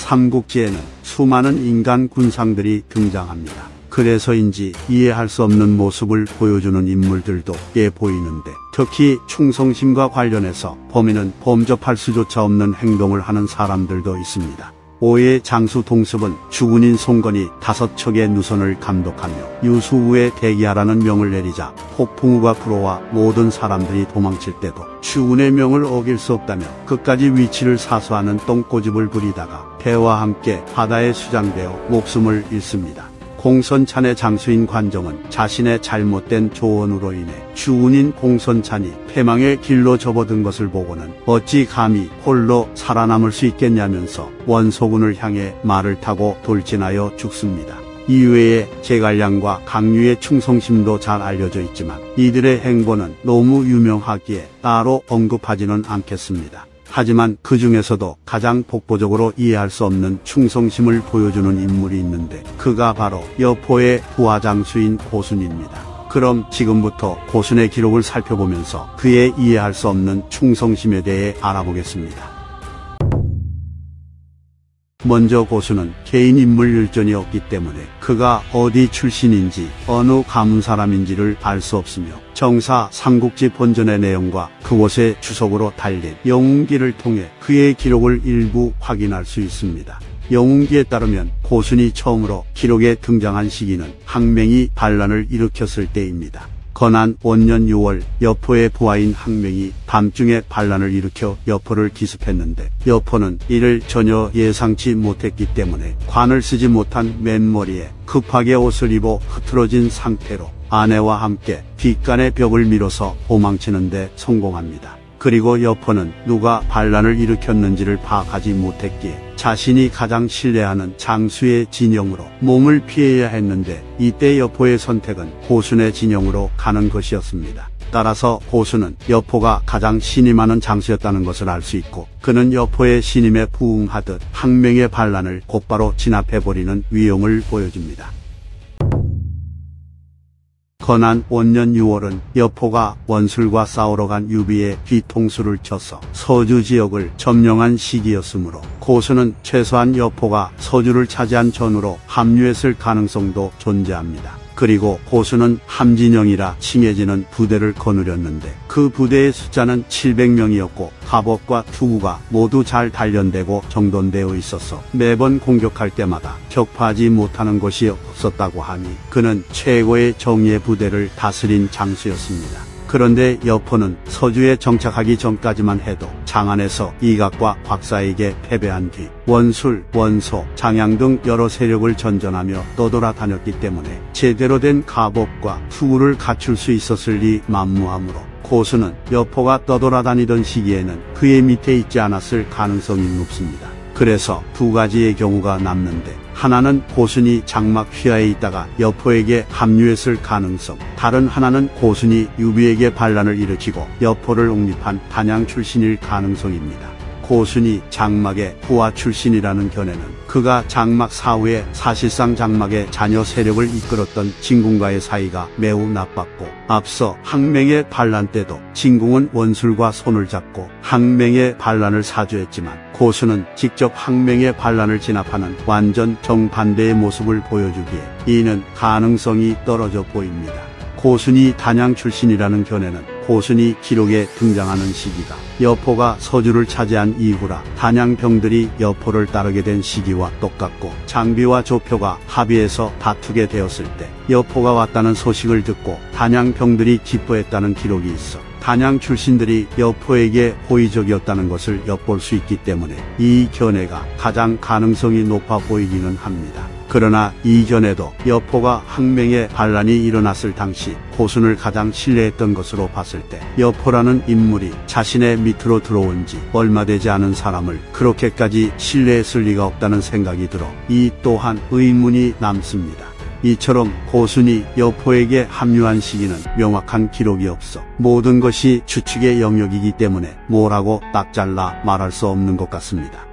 삼국지에는 수많은 인간 군상들이 등장합니다. 그래서인지 이해할 수 없는 모습을 보여주는 인물들도 꽤 보이는데, 특히 충성심과 관련해서 범인은 범접할 수조차 없는 행동을 하는 사람들도 있습니다. 오해 장수 동습은 주군인 송건이 5척의 누선을 감독하며 유수우에 대기하라는 명을 내리자 폭풍우가 불어와 모든 사람들이 도망칠 때도 주군의 명을 어길 수 없다며 끝까지 위치를 사수하는 똥꼬집을 부리다가 배와 함께 바다에 수장되어 목숨을 잃습니다. 공선찬의 장수인 관정은 자신의 잘못된 조언으로 인해 주군인 공선찬이 패망의 길로 접어든 것을 보고는 어찌 감히 홀로 살아남을 수 있겠냐면서 원소군을 향해 말을 타고 돌진하여 죽습니다. 이외에 제갈량과 강유의 충성심도 잘 알려져 있지만 이들의 행보는 너무 유명하기에 따로 언급하지는 않겠습니다. 하지만 그 중에서도 가장 독보적으로 이해할 수 없는 충성심을 보여주는 인물이 있는데, 그가 바로 여포의 부하장수인 고순입니다. 그럼 지금부터 고순의 기록을 살펴보면서 그의 이해할 수 없는 충성심에 대해 알아보겠습니다. 먼저 고순은 개인 인물 열전이 없기 때문에 그가 어디 출신인지 어느 가문 사람인지를 알 수 없으며, 정사 삼국지 본전의 내용과 그곳의 주석으로 달린 영웅기를 통해 그의 기록을 일부 확인할 수 있습니다. 영웅기에 따르면 고순이 처음으로 기록에 등장한 시기는 항맹이 반란을 일으켰을 때입니다. 건안 원년 6월 여포의 부하인 항맹이 밤중에 반란을 일으켜 여포를 기습했는데, 여포는 이를 전혀 예상치 못했기 때문에 관을 쓰지 못한 맨머리에 급하게 옷을 입어 흐트러진 상태로 아내와 함께 뒷간의 벽을 밀어서 도망치는데 성공합니다. 그리고 여포는 누가 반란을 일으켰는지를 파악하지 못했기에 자신이 가장 신뢰하는 장수의 진영으로 몸을 피해야 했는데, 이때 여포의 선택은 고순의 진영으로 가는 것이었습니다. 따라서 고순은 여포가 가장 신이 많은 장수였다는 것을 알 수 있고, 그는 여포의 신임에 부응하듯 항맹의 반란을 곧바로 진압해버리는 위용을 보여줍니다. 건안 원년 6월은 여포가 원술과 싸우러 간 유비의 뒤통수를 쳐서 서주 지역을 점령한 시기였으므로 고순은 최소한 여포가 서주를 차지한 전후로 합류했을 가능성도 존재합니다. 그리고 고순은 함진영이라 칭해지는 부대를 거느렸는데, 그 부대의 숫자는 700명이었고 갑옷과 투구가 모두 잘 단련되고 정돈되어 있어서 매번 공격할 때마다 격파하지 못하는 것이 없었다고 하니 그는 최고의 정예 부대를 다스린 장수였습니다. 그런데 여포는 서주에 정착하기 전까지만 해도 장안에서 이각과 곽사에게 패배한 뒤 원술, 원소, 장양 등 여러 세력을 전전하며 떠돌아다녔기 때문에 제대로 된 갑옷과 투구를 갖출 수 있었을 리 만무하므로 고순은 여포가 떠돌아다니던 시기에는 그의 밑에 있지 않았을 가능성이 높습니다. 그래서 두 가지의 경우가 남는데, 하나는 고순이 장막 휘하에 있다가 여포에게 합류했을 가능성, 다른 하나는 고순이 유비에게 반란을 일으키고 여포를 옹립한 단양 출신일 가능성입니다. 고순이 장막의 부하 출신이라는 견해는 그가 장막 사후에 사실상 장막의 자녀 세력을 이끌었던 진궁과의 사이가 매우 나빴고, 앞서 항맹의 반란 때도 진궁은 원술과 손을 잡고 항맹의 반란을 사주했지만 고순은 직접 항맹의 반란을 진압하는 완전 정반대의 모습을 보여주기에 이는 가능성이 떨어져 보입니다. 고순이 단양 출신이라는 견해는 고순이 기록에 등장하는 시기가 여포가 서주를 차지한 이후라 단양 병들이 여포를 따르게 된 시기와 똑같고, 장비와 조표가 합의해서 다투게 되었을 때 여포가 왔다는 소식을 듣고 단양 병들이 기뻐했다는 기록이 있어 단양 출신들이 여포에게 호의적이었다는 것을 엿볼 수 있기 때문에 이 견해가 가장 가능성이 높아 보이기는 합니다. 그러나 이 견해도 여포가 항맹의 반란이 일어났을 당시 고순을 가장 신뢰했던 것으로 봤을 때 여포라는 인물이 자신의 밑으로 들어온 지 얼마 되지 않은 사람을 그렇게까지 신뢰했을 리가 없다는 생각이 들어 이 또한 의문이 남습니다. 이처럼 고순이 여포에게 합류한 시기는 명확한 기록이 없어 모든 것이 추측의 영역이기 때문에 뭐라고 딱 잘라 말할 수 없는 것 같습니다.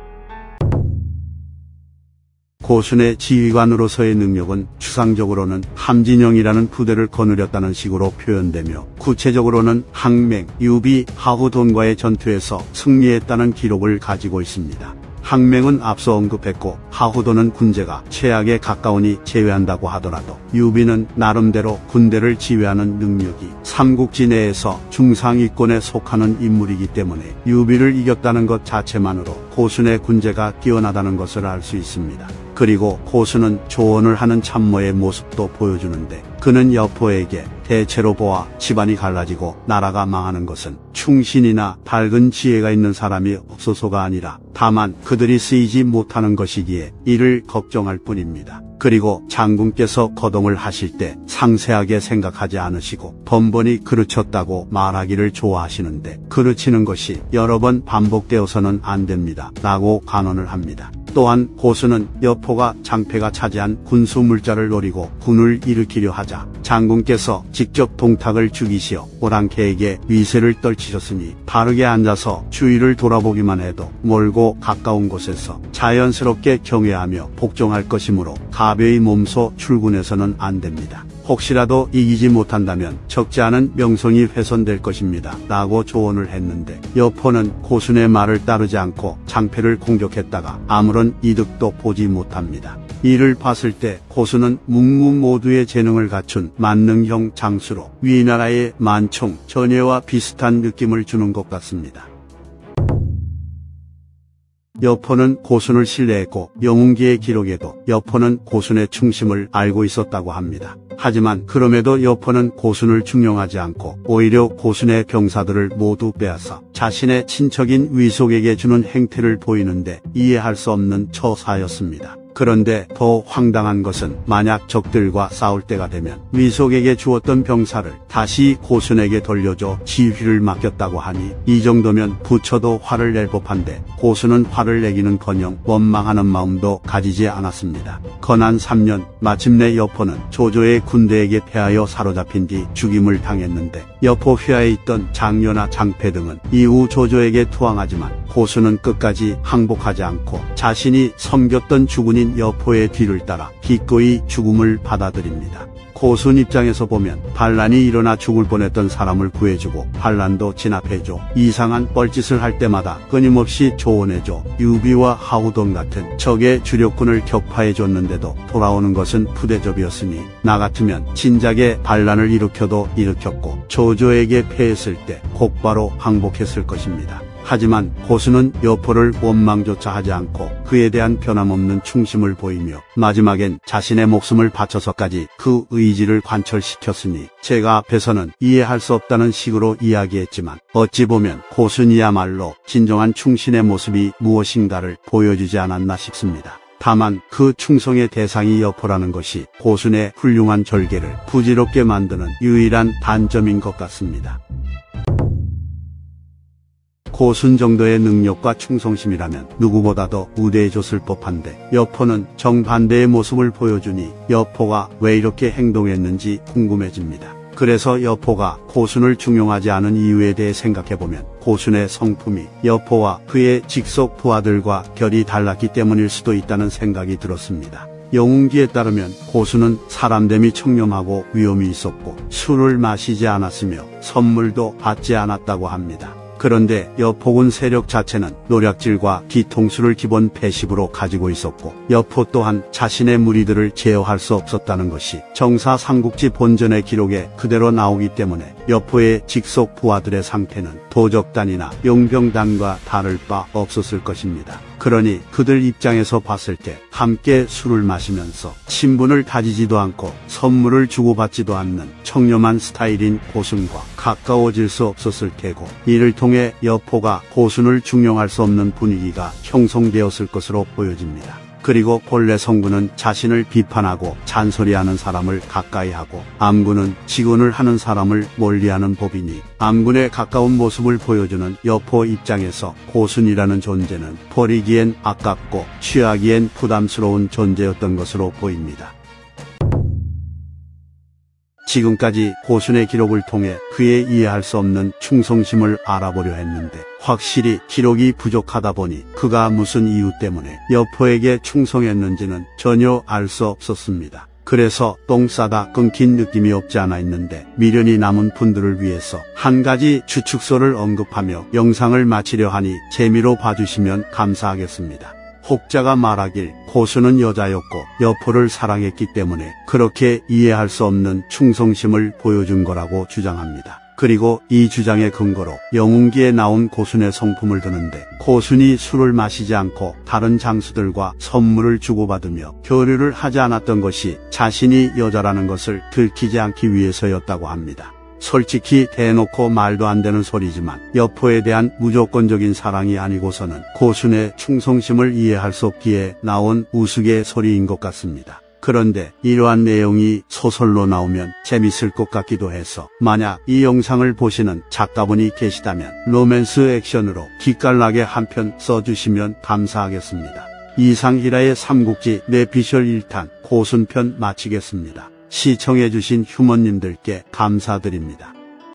고순의 지휘관으로서의 능력은 추상적으로는 함진영이라는 부대를 거느렸다는 식으로 표현되며, 구체적으로는 항맹, 유비, 하후돈과의 전투에서 승리했다는 기록을 가지고 있습니다. 항맹은 앞서 언급했고 하후도는 군제가 최악에 가까우니 제외한다고 하더라도 유비는 나름대로 군대를 지휘하는 능력이 삼국지 내에서 중상위권에 속하는 인물이기 때문에 유비를 이겼다는 것 자체만으로 고순의 군제가 뛰어나다는 것을 알 수 있습니다. 그리고 고순은 조언을 하는 참모의 모습도 보여주는데 그는 여포에게 대체로 보아 집안이 갈라지고 나라가 망하는 것은 충신이나 밝은 지혜가 있는 사람이 없어서가 아니라 다만 그들이 쓰이지 못하는 것이기에 이를 걱정할 뿐입니다. 그리고 장군께서 거동을 하실 때 상세하게 생각하지 않으시고 번번이 그르쳤다고 말하기를 좋아하시는데 그르치는 것이 여러 번 반복되어서는 안 됩니다. 라고 간언을 합니다. 또한 고순은 여포가 장패가 차지한 군수 물자를 노리고 군을 일으키려 하자 장군께서 직접 동탁을 죽이시어 오랑캐에게 위세를 떨치셨으니 바르게 앉아서 주위를 돌아보기만 해도 멀고 가까운 곳에서 자연스럽게 경외하며 복종할 것이므로 가벼이 몸소 출군해서는 안 됩니다. 혹시라도 이기지 못한다면 적지 않은 명성이 훼손될 것입니다. 라고 조언을 했는데 여포는 고순의 말을 따르지 않고 장패를 공격했다가 아무런 이득도 보지 못합니다. 이를 봤을 때 고순은 묵묵모두의 재능을 갖춘 만능형 장수로 위나라의 만총 전예와 비슷한 느낌을 주는 것 같습니다. 여포는 고순을 신뢰했고 영웅기의 기록에도 여포는 고순의 충심을 알고 있었다고 합니다. 하지만 그럼에도 여포는 고순을 중용하지 않고 오히려 고순의 병사들을 모두 빼앗아 자신의 친척인 위속에게 주는 행태를 보이는데 이해할 수 없는 처사였습니다. 그런데 더 황당한 것은 만약 적들과 싸울 때가 되면 위속에게 주었던 병사를 다시 고순에게 돌려줘 지휘를 맡겼다고 하니 이 정도면 부처도 화를 낼 법한데 고순은 화를 내기는커녕 원망하는 마음도 가지지 않았습니다. 건한 3년 마침내 여포는 조조의 군대에게 패하여 사로잡힌 뒤 죽임을 당했는데 여포 휘하에 있던 장려나 장패 등은 이후 조조에게 투항하지만 고순은 끝까지 항복하지 않고 자신이 섬겼던 주군인 여포의 뒤를 따라 기꺼이 죽음을 받아들입니다. 고순 입장에서 보면 반란이 일어나 죽을 뻔했던 사람을 구해주고 반란도 진압해줘 이상한 뻘짓을 할 때마다 끊임없이 조언해줘 유비와 하우돈 같은 적의 주력군을 격파해줬는데도 돌아오는 것은 푸대접이었으니 나 같으면 진작에 반란을 일으켜도 일으켰고 조조에게 패했을 때 곧바로 항복했을 것입니다. 하지만 고순은 여포를 원망조차 하지 않고 그에 대한 변함없는 충심을 보이며 마지막엔 자신의 목숨을 바쳐서까지 그 의지를 관철시켰으니 제가 앞에서는 이해할 수 없다는 식으로 이야기했지만 어찌 보면 고순이야말로 진정한 충신의 모습이 무엇인가를 보여주지 않았나 싶습니다. 다만 그 충성의 대상이 여포라는 것이 고순의 훌륭한 절개를 부질없게 만드는 유일한 단점인 것 같습니다. 고순 정도의 능력과 충성심이라면 누구보다도 우대해줬을 법한데 여포는 정반대의 모습을 보여주니 여포가 왜 이렇게 행동했는지 궁금해집니다. 그래서 여포가 고순을 중용하지 않은 이유에 대해 생각해보면 고순의 성품이 여포와 그의 직속 부하들과 결이 달랐기 때문일 수도 있다는 생각이 들었습니다. 영웅기에 따르면 고순은 사람됨이 청렴하고 위엄이 있었고 술을 마시지 않았으며 선물도 받지 않았다고 합니다. 그런데 여포군 세력 자체는 노략질과 뒤통수를 기본 패시브로 가지고 있었고 여포 또한 자신의 무리들을 제어할 수 없었다는 것이 정사 삼국지 본전의 기록에 그대로 나오기 때문에 여포의 직속 부하들의 상태는 도적단이나 용병단과 다를 바 없었을 것입니다. 그러니 그들 입장에서 봤을 때 함께 술을 마시면서 친분을 다지지도 않고 선물을 주고받지도 않는 청렴한 스타일인 고순과 가까워질 수 없었을 테고 이를 통해 여포가 고순을 중용할 수 없는 분위기가 형성되었을 것으로 보여집니다. 그리고 본래 성군은 자신을 비판하고 잔소리하는 사람을 가까이하고 암군은 직언을 하는 사람을 멀리하는 법이니 암군에 가까운 모습을 보여주는 여포 입장에서 고순이라는 존재는 버리기엔 아깝고 취하기엔 부담스러운 존재였던 것으로 보입니다. 지금까지 고순의 기록을 통해 그의 이해할 수 없는 충성심을 알아보려 했는데 확실히 기록이 부족하다 보니 그가 무슨 이유 때문에 여포에게 충성했는지는 전혀 알 수 없었습니다. 그래서 똥 싸다 끊긴 느낌이 없지 않아 있는데 미련이 남은 분들을 위해서 한 가지 추측소를 언급하며 영상을 마치려 하니 재미로 봐주시면 감사하겠습니다. 혹자가 말하길 고수는 여자였고 여포를 사랑했기 때문에 그렇게 이해할 수 없는 충성심을 보여준 거라고 주장합니다. 그리고 이 주장의 근거로 영웅기에 나온 고순의 성품을 드는데 고순이 술을 마시지 않고 다른 장수들과 선물을 주고받으며 교류를 하지 않았던 것이 자신이 여자라는 것을 들키지 않기 위해서였다고 합니다. 솔직히 대놓고 말도 안 되는 소리지만 여포에 대한 무조건적인 사랑이 아니고서는 고순의 충성심을 이해할 수 없기에 나온 우스갯소리인 것 같습니다. 그런데 이러한 내용이 소설로 나오면 재밌을 것 같기도 해서 만약 이 영상을 보시는 작가분이 계시다면 로맨스 액션으로 기깔나게 한 편 써주시면 감사하겠습니다. 이상 히라의 삼국지 내피셜 1탄 고순편 마치겠습니다. 시청해주신 휴머님들께 감사드립니다.